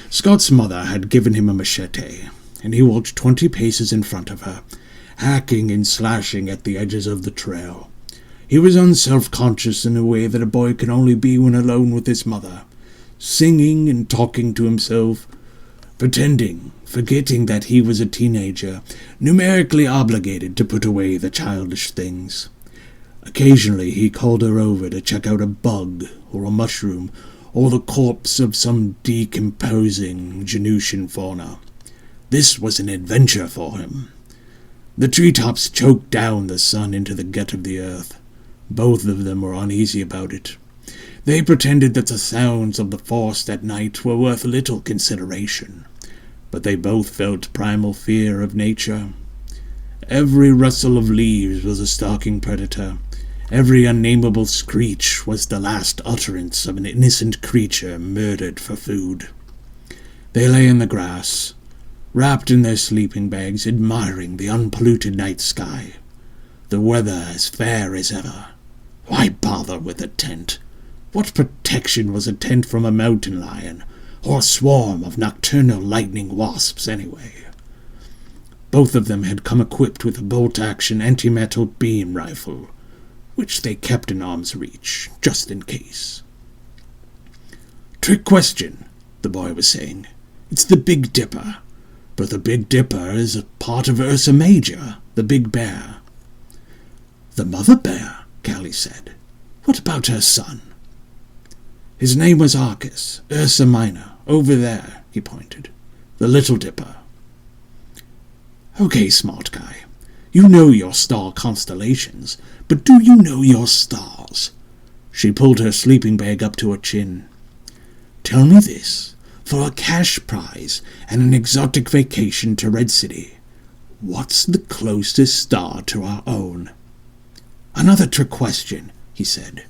Scott's mother had given him a machete, and he walked 20 paces in front of her, hacking and slashing at the edges of the trail. He was unself-conscious in a way that a boy can only be when alone with his mother, singing and talking to himself, pretending, forgetting that he was a teenager, numerically obligated to put away the childish things. Occasionally he called her over to check out a bug or a mushroom or the corpse of some decomposing Genusian fauna. This was an adventure for him. The treetops choked down the sun into the gut of the earth. Both of them were uneasy about it. They pretended that the sounds of the forest at night were worth little consideration, but they both felt primal fear of nature. Every rustle of leaves was a stalking predator. Every unnameable screech was the last utterance of an innocent creature murdered for food. They lay in the grass, wrapped in their sleeping bags, admiring the unpolluted night sky. The weather as fair as ever. Why bother with a tent? What protection was a tent from a mountain lion, or a swarm of nocturnal lightning wasps, anyway? Both of them had come equipped with a bolt-action anti-metal beam rifle, which they kept in arm's reach, just in case. "Trick question," the boy was saying. "It's the Big Dipper. But the Big Dipper is a part of Ursa Major, the big bear." "The mother bear," Callie said. "What about her son?" "His name was Arcus, Ursa Minor, over there," he pointed. "The Little Dipper." "Okay, smart guy. You know your star constellations, but do you know your stars?" She pulled her sleeping bag up to her chin. "Tell me this. For a cash prize and an exotic vacation to Red City, what's the closest star to our own?" "Another trick question," he said.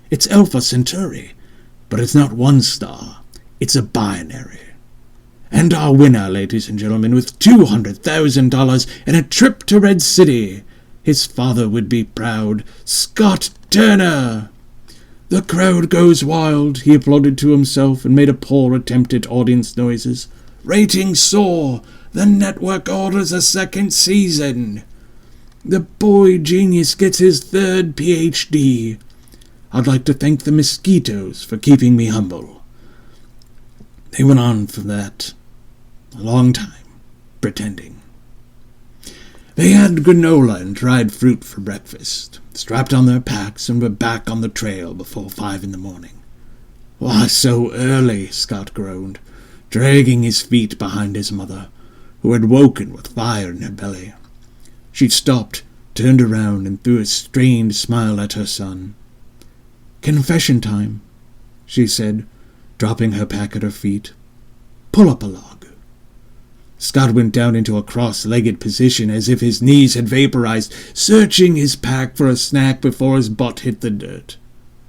"It's Alpha Centauri, but it's not one star. It's a binary. And our winner, ladies and gentlemen, with $200,000 and a trip to Red City. His father would be proud. Scott Turner!" "The crowd goes wild," he applauded to himself and made a poor attempt at audience noises. "Ratings soar. The network orders a second season. The boy genius gets his 3rd PhD. I'd like to thank the mosquitoes for keeping me humble." They went on for that a long time, pretending. They had granola and dried fruit for breakfast, strapped on their packs, and were back on the trail before 5 in the morning. "Why so early?" Scott groaned, dragging his feet behind his mother, who had woken with fire in her belly. She stopped, turned around, and threw a strained smile at her son. "Confession time," she said, dropping her pack at her feet. "Pull up a log." Scott went down into a cross-legged position as if his knees had vaporized, searching his pack for a snack before his butt hit the dirt.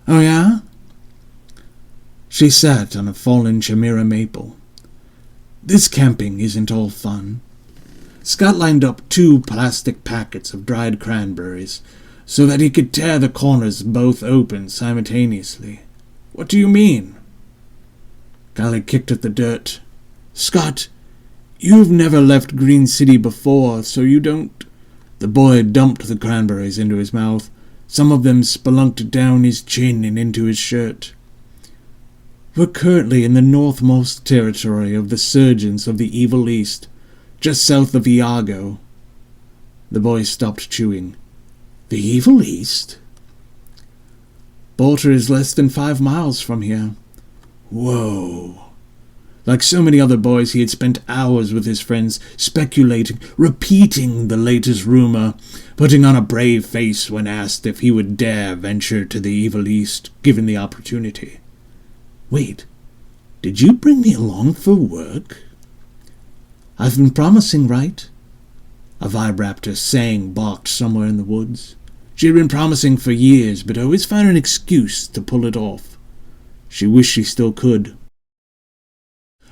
"Oh, yeah?" She sat on a fallen Chimera maple. "This camping isn't all fun." Scott lined up 2 plastic packets of dried cranberries so that he could tear the corners both open simultaneously. "What do you mean?" Callie kicked at the dirt. "Scott, you've never left Green City before, so you don't—" The boy dumped the cranberries into his mouth. Some of them spelunked down his chin and into his shirt. "We're currently in the northmost territory of the surgeons of the Evil East, just south of Iago." The boy stopped chewing. "The Evil East?" "Bolter is less than 5 miles from here." Whoa. Like so many other boys, he had spent hours with his friends, speculating, repeating the latest rumor, putting on a brave face when asked if he would dare venture to the Evil East, given the opportunity. "Wait, did you bring me along for work?" "I've been promising, right?" A vibraptor sang barked somewhere in the woods. She had been promising for years, but always found an excuse to pull it off. She wished she still could.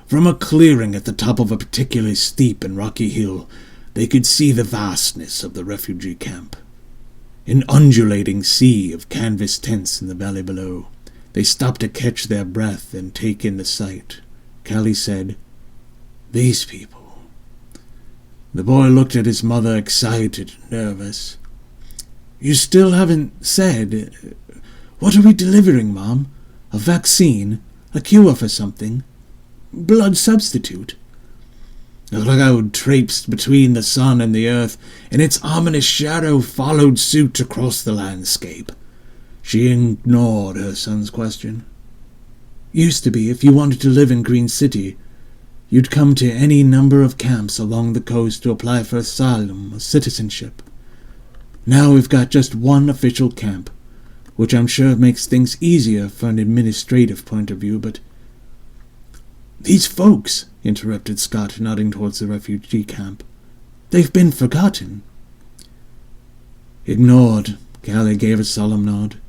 From a clearing at the top of a particularly steep and rocky hill, they could see the vastness of the refugee camp. An undulating sea of canvas tents in the valley below. They stopped to catch their breath and take in the sight. Callie said, These people. The boy looked at his mother, excited and nervous. You still haven't said... What are we delivering, Mom? A vaccine? A cure for something? Blood substitute? The cloud traipsed between the sun and the earth, and its ominous shadow followed suit across the landscape. She ignored her son's question. Used to be, if you wanted to live in Green City, you'd come to any number of camps along the coast to apply for asylum or citizenship. Now we've got just one official camp, which I'm sure makes things easier from an administrative point of view, but... These folks, interrupted Scott, nodding towards the refugee camp. They've been forgotten. Ignored, Callie gave a solemn nod.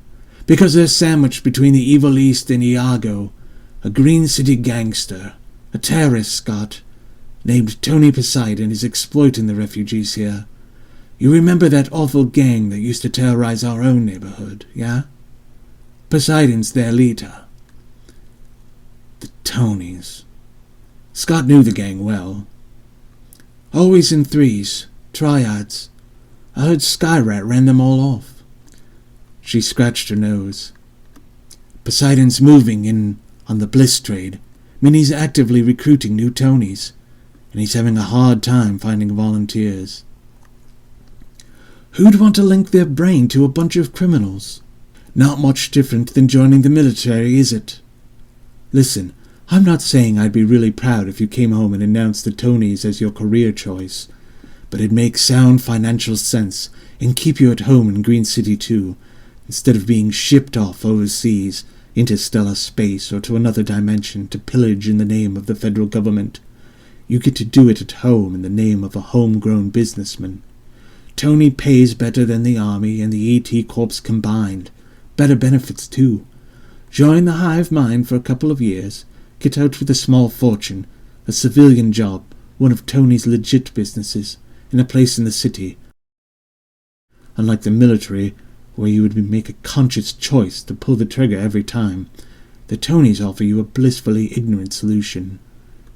Because they're sandwiched between the evil East and Iago, a Green City gangster, a terrorist, Scott, named Tony Poseidon is exploiting the refugees here. You remember that awful gang that used to terrorize our own neighborhood, yeah? Poseidon's their leader. The Tonys. Scott knew the gang well. Always in threes, triads. I heard Skyrat ran them all off. She scratched her nose. Poseidon's moving in on the bliss trade. I mean, he's actively recruiting new Tonys, and he's having a hard time finding volunteers. Who'd want to link their brain to a bunch of criminals? Not much different than joining the military, is it? Listen, I'm not saying I'd be really proud if you came home and announced the Tonys as your career choice, but it'd make sound financial sense and keep you at home in Green City too, instead of being shipped off overseas, interstellar space, or to another dimension to pillage in the name of the federal government. You get to do it at home in the name of a homegrown businessman. Tony pays better than the Army and the ET Corps combined. Better benefits too. Join the hive mind for a couple of years, get out with a small fortune, a civilian job, one of Tony's legit businesses, in a place in the city. Unlike the military, where you would make a conscious choice to pull the trigger every time, the Tonys offer you a blissfully ignorant solution.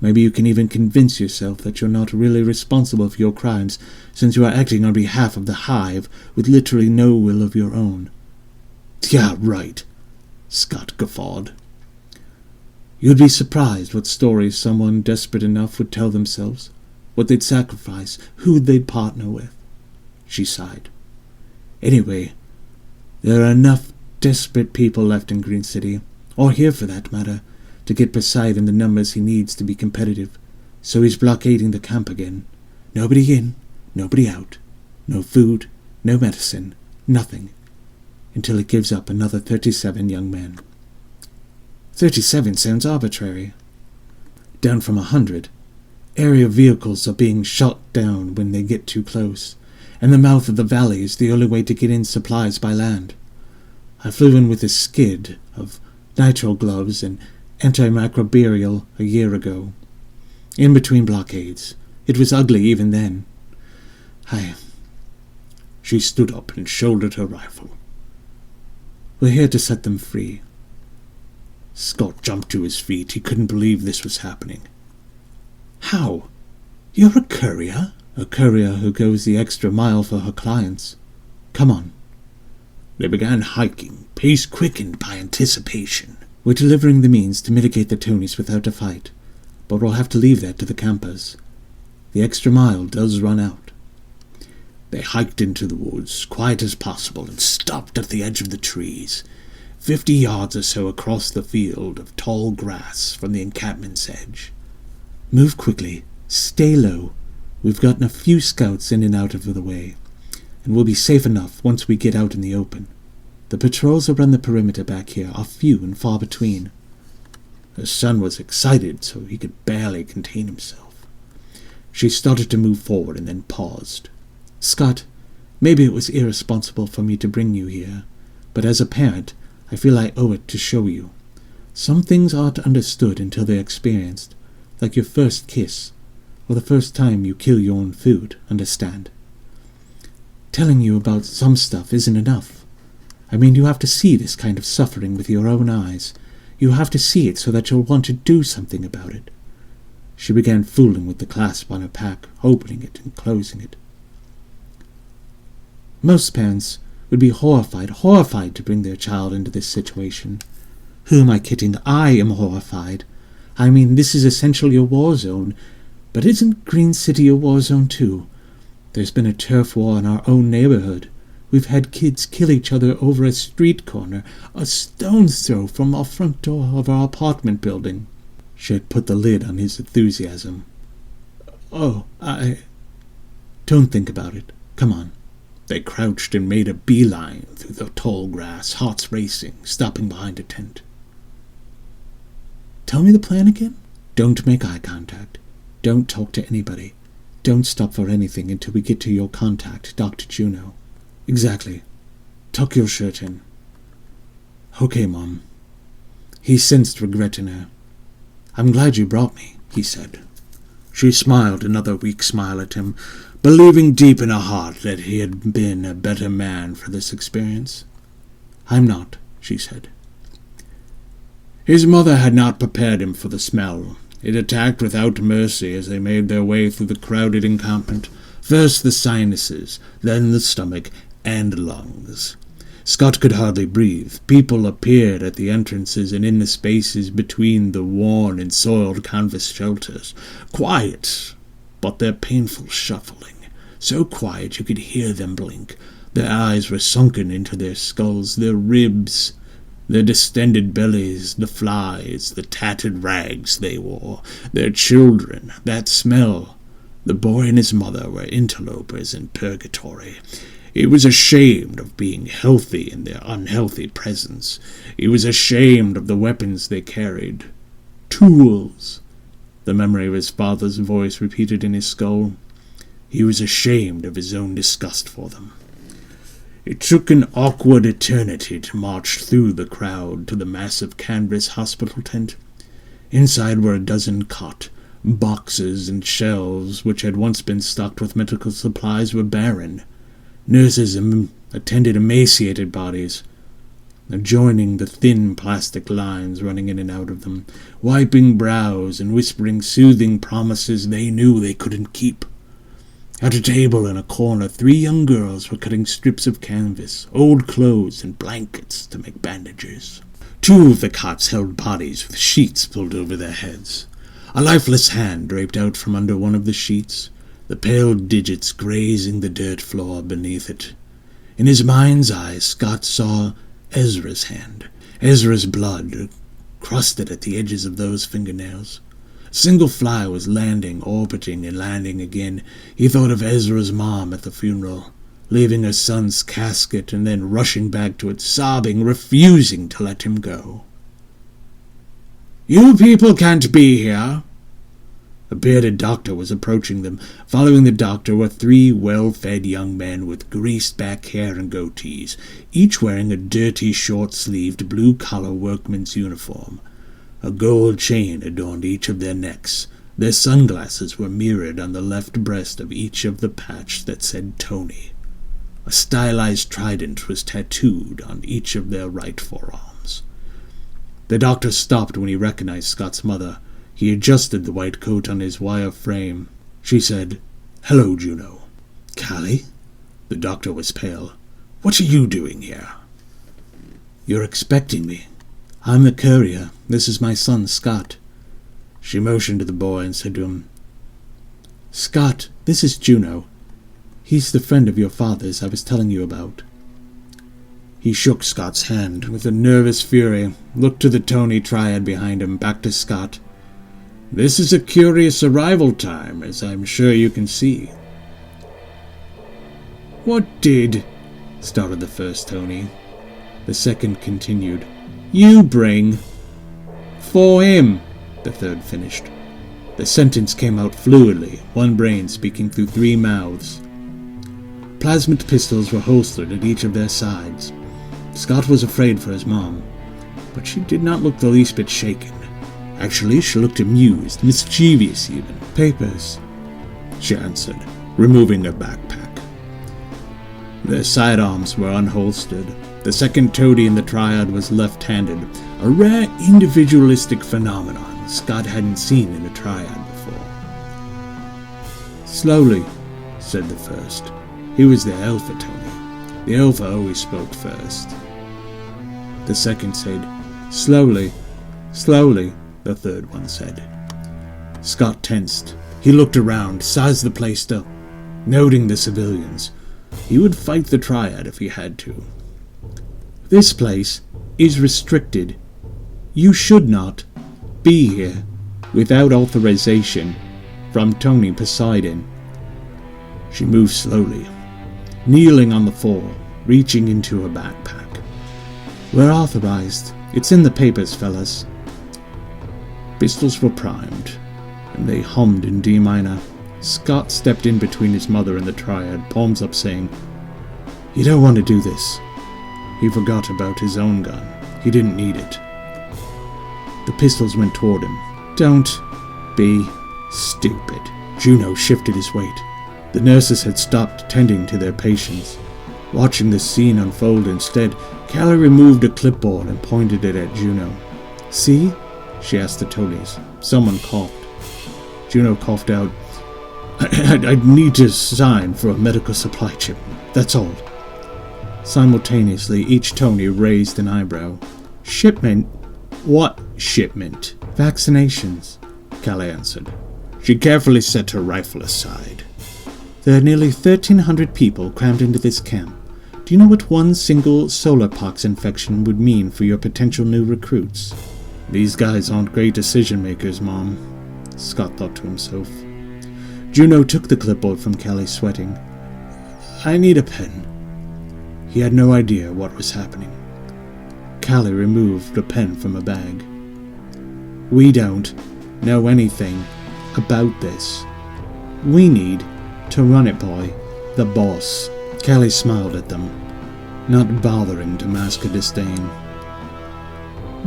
Maybe you can even convince yourself that you're not really responsible for your crimes, since you are acting on behalf of the hive with literally no will of your own. Yeah, right, Scott guffawed. You'd be surprised what stories someone desperate enough would tell themselves, what they'd sacrifice, who they'd partner with. She sighed. Anyway, there are enough desperate people left in Green City, or here for that matter, to get Poseidon the numbers he needs to be competitive, so he's blockading the camp again. Nobody in, nobody out, no food, no medicine, nothing, until it gives up another 37 young men. 37 sounds arbitrary. Down from 100. Area vehicles are being shot down when they get too close, and the mouth of the valley is the only way to get in supplies by land. I flew in with a skid of nitrile gloves and antimicrobial a year ago. In between blockades. It was ugly even then. She stood up and shouldered her rifle. We're here to set them free. Scott jumped to his feet. He couldn't believe this was happening. How? You're a courier? A courier who goes the extra mile for her clients. Come on. They began hiking, pace quickened by anticipation. We're delivering the means to mitigate the Tonys without a fight, but we'll have to leave that to the campers. The extra mile does run out. They hiked into the woods, quiet as possible, and stopped at the edge of the trees, 50 yards or so across the field of tall grass from the encampment's edge. Move quickly. Stay low. We've gotten a few scouts in and out of the way, and we'll be safe enough once we get out in the open. The patrols around the perimeter back here are few and far between. Her son was excited, so he could barely contain himself. She started to move forward and then paused. Scott, maybe it was irresponsible for me to bring you here, but as a parent, I feel I owe it to show you. Some things aren't understood until they're experienced, like your first kiss, or the first time you kill your own food, understand? Telling you about some stuff isn't enough. I mean, you have to see this kind of suffering with your own eyes. You have to see it so that you'll want to do something about it. She began fooling with the clasp on her pack, opening it and closing it. Most parents would be horrified to bring their child into this situation. Who am I kidding? I am horrified. I mean, this is essentially a war zone, but isn't Green City a war zone too? There's been a turf war in our own neighborhood. We've had kids kill each other over a street corner, a stone's throw from our front door of our apartment building. She had put the lid on his enthusiasm. Oh, Don't think about it. Come on. They crouched and made a beeline through the tall grass, hearts racing, stopping behind a tent. Tell me the plan again? Don't make eye contact. Don't talk to anybody. Don't stop for anything until we get to your contact, Dr. Juno. Exactly. Tuck your shirt in. Okay, Mom. He sensed regret in her. I'm glad you brought me, he said. She smiled another weak smile at him, believing deep in her heart that he had been a better man for this experience. I'm not, she said. His mother had not prepared him for the smell. It attacked without mercy as they made their way through the crowded encampment, first the sinuses, then the stomach and lungs. Scott could hardly breathe. People appeared at the entrances and in the spaces between the worn and soiled canvas shelters. Quiet, but their painful shuffling. So quiet you could hear them blink. Their eyes were sunken into their skulls, their ribs, their distended bellies, the flies, the tattered rags they wore, their children, that smell. The boy and his mother were interlopers in purgatory. He was ashamed of being healthy in their unhealthy presence. He was ashamed of the weapons they carried. Tools. The memory of his father's voice repeated in his skull. He was ashamed of his own disgust for them. It took an awkward eternity to march through the crowd to the massive canvas hospital tent. Inside were a dozen cots. Boxes and shelves, which had once been stocked with medical supplies, were barren. Nurses attended emaciated bodies, joining the thin plastic lines running in and out of them, wiping brows and whispering soothing promises they knew they couldn't keep. At a table in a corner, 3 young girls were cutting strips of canvas, old clothes, and blankets to make bandages. 2 of the cots held bodies with sheets pulled over their heads. A lifeless hand draped out from under one of the sheets, the pale digits grazing the dirt floor beneath it. In his mind's eye, Scott saw Ezra's hand, Ezra's blood crusted at the edges of those fingernails. A single fly was landing, orbiting, and landing again. He thought of Ezra's mom at the funeral, leaving her son's casket and then rushing back to it, sobbing, refusing to let him go. "You people can't be here." A bearded doctor was approaching them. Following the doctor were 3 well-fed young men with greased-back hair and goatees, each wearing a dirty, short-sleeved, blue-collar workman's uniform. A gold chain adorned each of their necks. Their sunglasses were mirrored on the left breast of each of the patch that said Tony. A stylized trident was tattooed on each of their right forearms. The doctor stopped when he recognized Scott's mother. He adjusted the white coat on his wire frame. She said, "Hello, Juno." "Callie?" The doctor was pale. "What are you doing here?" "You're expecting me. I'm the courier. This is my son, Scott." She motioned to the boy and said to him, "Scott, this is Juno. He's the friend of your father's I was telling you about." He shook Scott's hand with a nervous fury, looked to the Tony Triad behind him, back to Scott. "This is a curious arrival time, as I'm sure you can see." "What did—" started the first Tony. The second continued, "You bring—" "For him," the third finished. The sentence came out fluidly, one brain speaking through 3 mouths. Plasmid pistols were holstered at each of their sides. Scott was afraid for his mom, but she did not look the least bit shaken. Actually, she looked amused, mischievous even. "Papers," she answered, removing her backpack. Their sidearms were unholstered. The second toady in the triad was left-handed, a rare individualistic phenomenon, Scott hadn't seen in a triad before. "Slowly," said the first. He was the alpha, Tony. The alpha always spoke first. The second said, "Slowly, slowly," the third one said. Scott tensed. He looked around, sized the place up, noting the civilians. He would fight the triad if he had to. "This place is restricted. You should not be here without authorization from Tony Poseidon." She moved slowly, kneeling on the floor, reaching into her backpack. "We're authorized. It's in the papers, fellas." Pistols were primed, and they hummed in D minor. Scott stepped in between his mother and the triad, palms up, saying, "You don't want to do this." He forgot about his own gun. He didn't need it. The pistols went toward him. "Don't be stupid." Juno shifted his weight. The nurses had stopped tending to their patients. Watching the scene unfold instead, Callie removed a clipboard and pointed it at Juno. "See?" she asked the Tonys. Someone coughed. Juno coughed out, I need to sign for a medical supply shipment, that's all." Simultaneously, each Tony raised an eyebrow. "Shipment? What shipment?" "Vaccinations," Callie answered. She carefully set her rifle aside. "There are nearly 1,300 people crammed into this camp. Do you know what one single solarpox infection would mean for your potential new recruits?" "These guys aren't great decision-makers, Mom," Scott thought to himself. Juno took the clipboard from Callie, sweating. "I need a pen." He had no idea what was happening. Callie removed a pen from a bag. "We don't know anything about this. We need to run it by the boss." Callie smiled at them, not bothering to mask a disdain.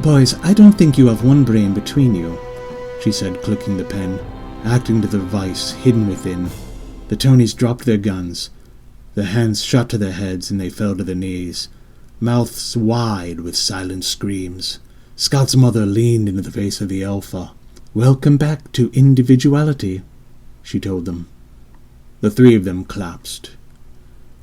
"Boys, I don't think you have one brain between you," she said, clicking the pen, acting to the vice hidden within. The Tonys dropped their guns. Their hands shot to their heads and they fell to their knees, mouths wide with silent screams. Scott's mother leaned into the face of the alpha. "Welcome back to individuality," she told them. The three of them collapsed.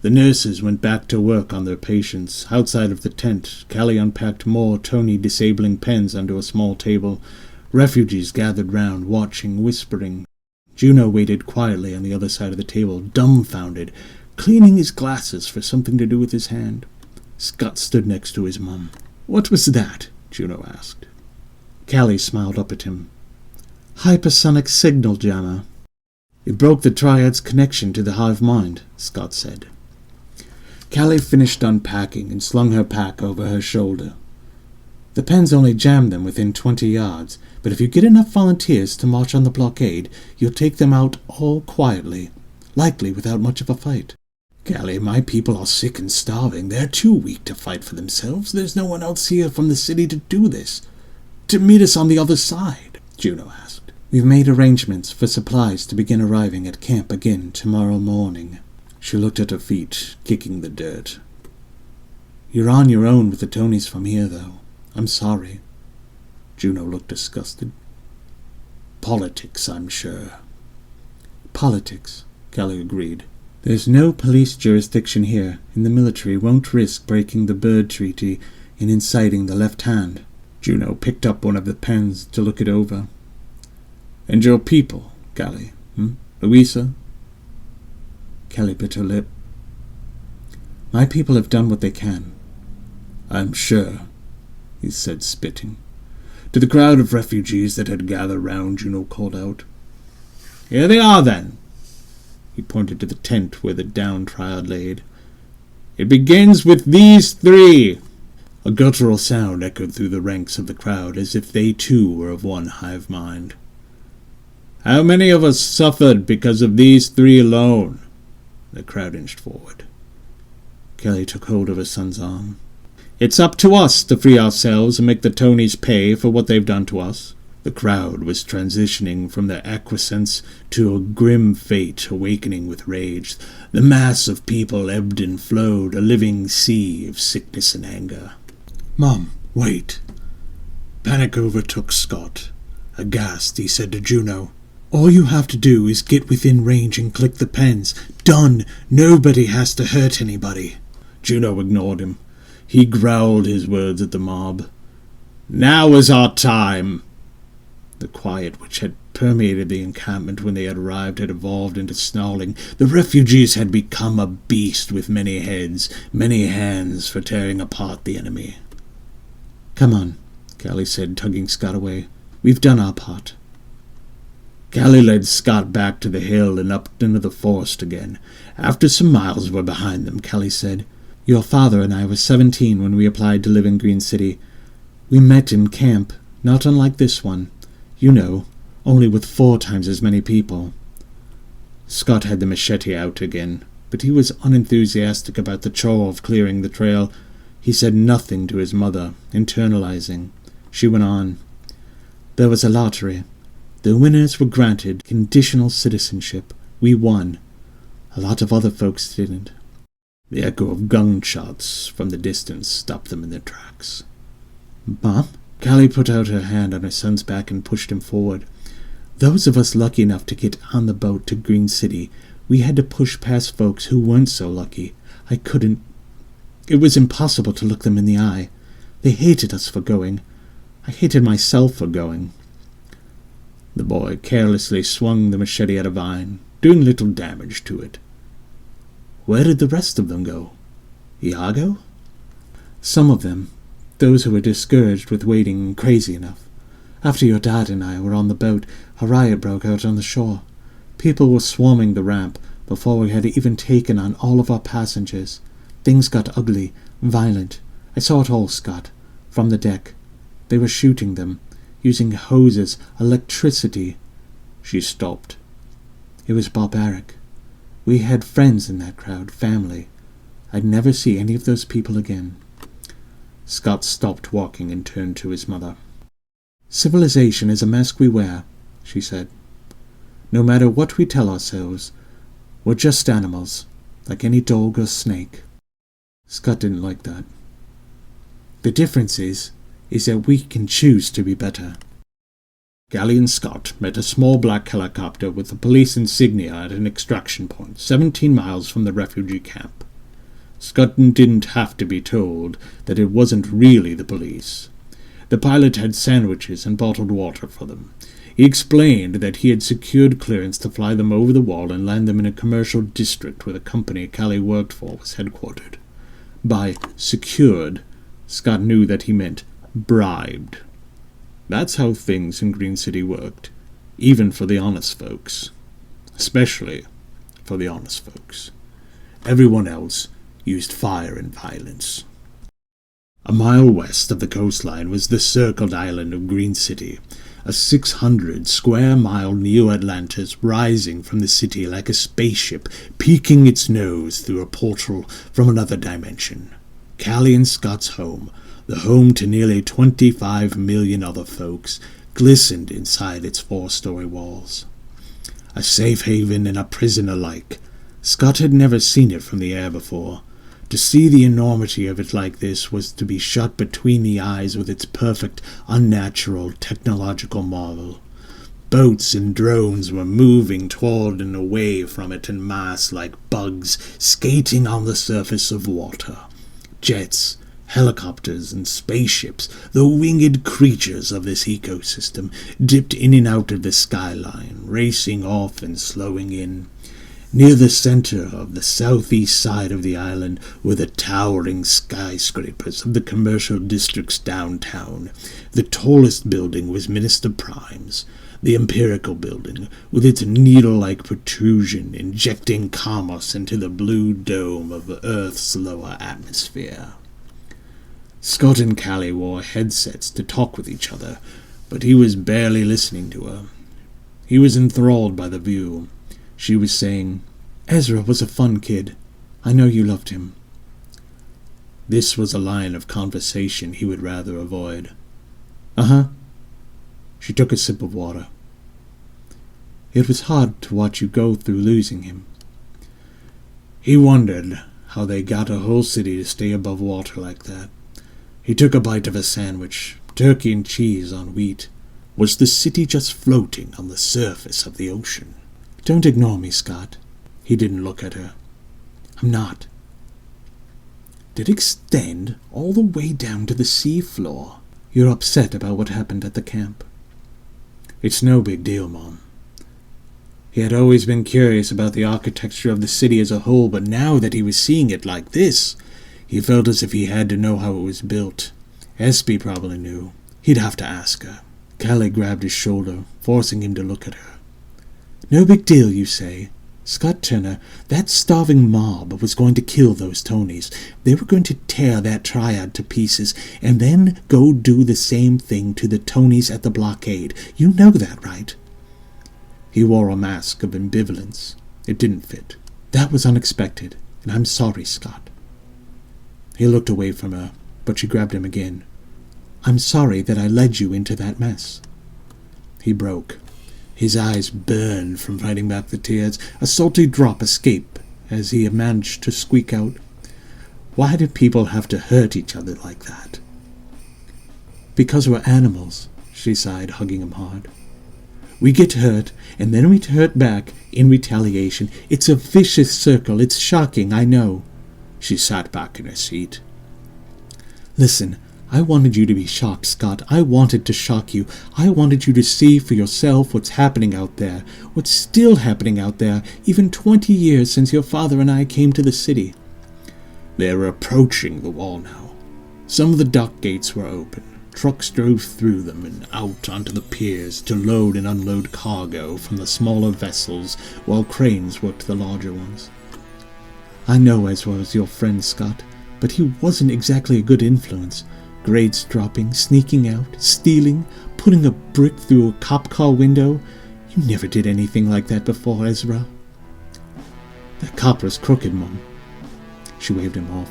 The nurses went back to work on their patients. Outside of the tent, Callie unpacked more Tony-disabling pens onto a small table. Refugees gathered round, watching, whispering. Juno waited quietly on the other side of the table, dumbfounded, cleaning his glasses for something to do with his hand. Scott stood next to his mum. "What was that?" Juno asked. Callie smiled up at him. "Hypersonic signal jammer. It broke the Triad's connection to the hive mind," Scott said. Callie finished unpacking and slung her pack over her shoulder. "The pens only jammed them within 20 yards, but if you get enough volunteers to march on the blockade, you'll take them out all quietly, likely without much of a fight." "Callie, my people are sick and starving. They're too weak to fight for themselves. There's no one else here from the city to do this. To meet us on the other side," Juno asked. "We've made arrangements for supplies to begin arriving at camp again tomorrow morning." She looked at her feet, kicking the dirt. "You're on your own with the Tonys from here, though. I'm sorry." Juno looked disgusted. "Politics, I'm sure." "Politics," Callie agreed. "There's no police jurisdiction here, and the military won't risk breaking the Bird Treaty and inciting the Left Hand." Juno picked up one of the pens to look it over. "And your people, Callie, Louisa?" Callie bit her lip. "My people have done what they can." "I'm sure," he said, spitting. To the crowd of refugees that had gathered round, Juno called out, "Here they are, then." He pointed to the tent where the downed triad laid. "It begins with these three." A guttural sound echoed through the ranks of the crowd, as if they too were of one hive mind. "How many of us suffered because of these three alone?" The crowd inched forward. Callie took hold of her son's arm. "It's up to us to free ourselves and make the Tonys pay for what they've done to us." The crowd was transitioning from their acquiescence to a grim fate, awakening with rage. The mass of people ebbed and flowed, a living sea of sickness and anger. "Mom, wait." Panic overtook Scott Aghast, he said to Juno, "All you have to do is get within range and click the pens. Done! Nobody has to hurt anybody." Juno ignored him. He growled his words at the mob. "Now is our time!" The quiet which had permeated the encampment when they had arrived had evolved into snarling. The refugees had become a beast with many heads, many hands for tearing apart the enemy. "Come on," Callie said, tugging Scott away. "We've done our part." Callie led Scott back to the hill and up into the forest again. After some miles were behind them, Callie said, "Your father and I were 17 when we applied to live in Green City. We met in camp, not unlike this one. You know, only with 4 times as many people." Scott had the machete out again, but he was unenthusiastic about the chore of clearing the trail. He said nothing to his mother, internalizing. She went on. "There was a lottery. The winners were granted conditional citizenship. We won. A lot of other folks didn't." The echo of gunshots from the distance stopped them in their tracks. "Mom?" Callie put out her hand on her son's back and pushed him forward. "Those of us lucky enough to get on the boat to Green City, we had to push past folks who weren't so lucky. I couldn't. It was impossible to look them in the eye. They hated us for going. I hated myself for going." The boy carelessly swung the machete at a vine, doing little damage to it. "Where did the rest of them go? Iago?" "Some of them. Those who were discouraged with waiting and crazy enough. After your dad and I were on the boat, a riot broke out on the shore. People were swarming the ramp before we had even taken on all of our passengers. Things got ugly, violent. I saw it all, Scott, from the deck. They were shooting them, using hoses, electricity." She stopped. "It was barbaric. We had friends in that crowd, family. I'd never see any of those people again." Scott stopped walking and turned to his mother. "Civilization is a mask we wear," she said. "No matter what we tell ourselves, we're just animals, like any dog or snake." Scott didn't like that. "The difference is that we can choose to be better." Callie and Scott met a small black helicopter with the police insignia at an extraction point, 17 miles from the refugee camp. Scott didn't have to be told that it wasn't really the police. The pilot had sandwiches and bottled water for them. He explained that he had secured clearance to fly them over the wall and land them in a commercial district where the company Callie worked for was headquartered. By secured, Scott knew that he meant bribed. That's how things in Green City worked, even for the honest folks. Especially for the honest folks. Everyone else used fire and violence. A mile west of the coastline was the circled island of Green City, a 600-square-mile Neo-Atlantis rising from the city like a spaceship peeking its nose through a portal from another dimension. Callie and Scott's home, the home to nearly 25 million other folks, glistened inside its 4-story walls. A safe haven and a prison alike. Scott had never seen it from the air before. To see the enormity of it like this was to be shot between the eyes with its perfect, unnatural, technological marvel. Boats and drones were moving toward and away from it en masse like bugs skating on the surface of water. Jets, helicopters, and spaceships, the winged creatures of this ecosystem, dipped in and out of the skyline, racing off and slowing in. Near the center of the southeast side of the island were the towering skyscrapers of the commercial district's downtown. The tallest building was Minister Prime's, the Empirical Building, with its needle-like protrusion injecting commerce into the blue dome of Earth's lower atmosphere. Scott and Callie wore headsets to talk with each other, but he was barely listening to her. He was enthralled by the view. She was saying, "Ezra was a fun kid. I know you loved him." This was a line of conversation he would rather avoid. "Uh-huh." She took a sip of water. "It was hard to watch you go through losing him." He wondered how they got a whole city to stay above water like that. He took a bite of a sandwich, turkey and cheese on wheat. Was the city just floating on the surface of the ocean? Don't ignore me, Scott. He didn't look at her. I'm not. Did it extend all the way down to the sea floor? You're upset about what happened at the camp. It's no big deal, Mom. He had always been curious about the architecture of the city as a whole, but now that he was seeing it like this, he felt as if he had to know how it was built. Espy probably knew. He'd have to ask her. Callie grabbed his shoulder, forcing him to look at her. No big deal, you say? Scott Turner, that starving mob was going to kill those Tonys. They were going to tear that triad to pieces, and then go do the same thing to the Tonys at the blockade. You know that, right? He wore a mask of ambivalence. It didn't fit. That was unexpected, and I'm sorry, Scott. He looked away from her, but she grabbed him again. I'm sorry that I led you into that mess. He broke. His eyes burned from fighting back the tears. A salty drop escaped as he managed to squeak out, Why did people have to hurt each other like that? Because we're animals, she sighed, hugging him hard. We get hurt, and then we hurt back in retaliation. It's a vicious circle. It's shocking, I know. She sat back in her seat. Listen, I wanted you to be shocked, Scott. I wanted to shock you. I wanted you to see for yourself what's happening out there, what's still happening out there, even 20 years since your father and I came to the city. They're approaching the wall now. Some of the dock gates were open. Trucks drove through them and out onto the piers to load and unload cargo from the smaller vessels, while cranes worked the larger ones. I know Ezra was your friend, Scott, but he wasn't exactly a good influence. Grades dropping, sneaking out, stealing, putting a brick through a cop car window. You never did anything like that before, Ezra. That cop was crooked, Mom. She waved him off.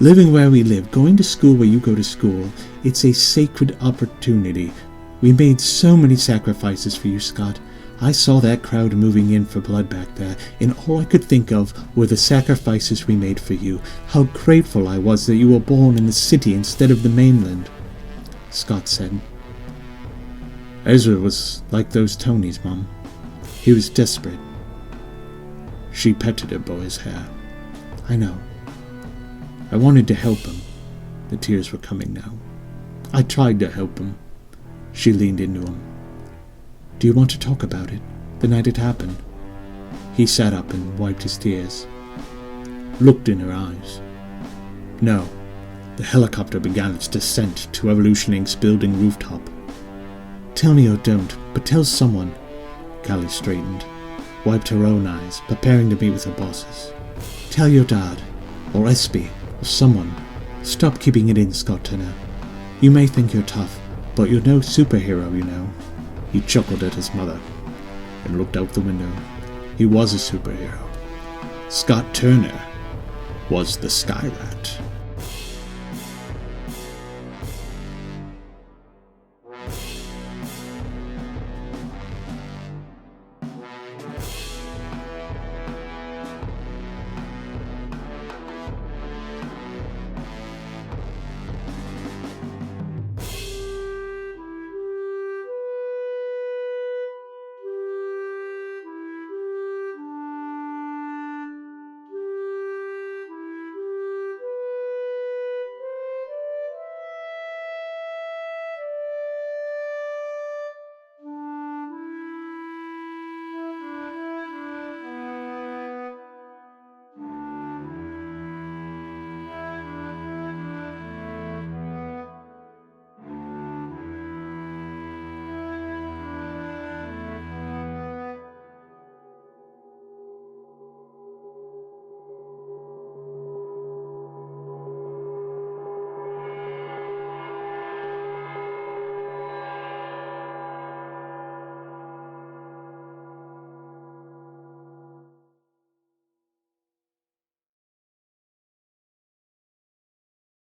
Living where we live, going to school where you go to school, it's a sacred opportunity. We made so many sacrifices for you, Scott. I saw that crowd moving in for blood back there, and all I could think of were the sacrifices we made for you. How grateful I was that you were born in the city instead of the mainland, Scott said. Ezra was like those Tonys, Mom. He was desperate. She petted her boy's hair. I know. I wanted to help him. The tears were coming now. I tried to help him. She leaned into him. Do you want to talk about it? The night it happened? He sat up and wiped his tears. Looked in her eyes. No. The helicopter began its descent to Evolution Inc.'s building rooftop. Tell me or don't, but tell someone. Callie straightened, wiped her own eyes, preparing to meet with her bosses. Tell your dad, or Espy, or someone. Stop keeping it in, Scott Turner. You may think you're tough, but you're no superhero, you know. He chuckled at his mother and looked out the window. He was a superhero. Scott Turner was the Skyrat.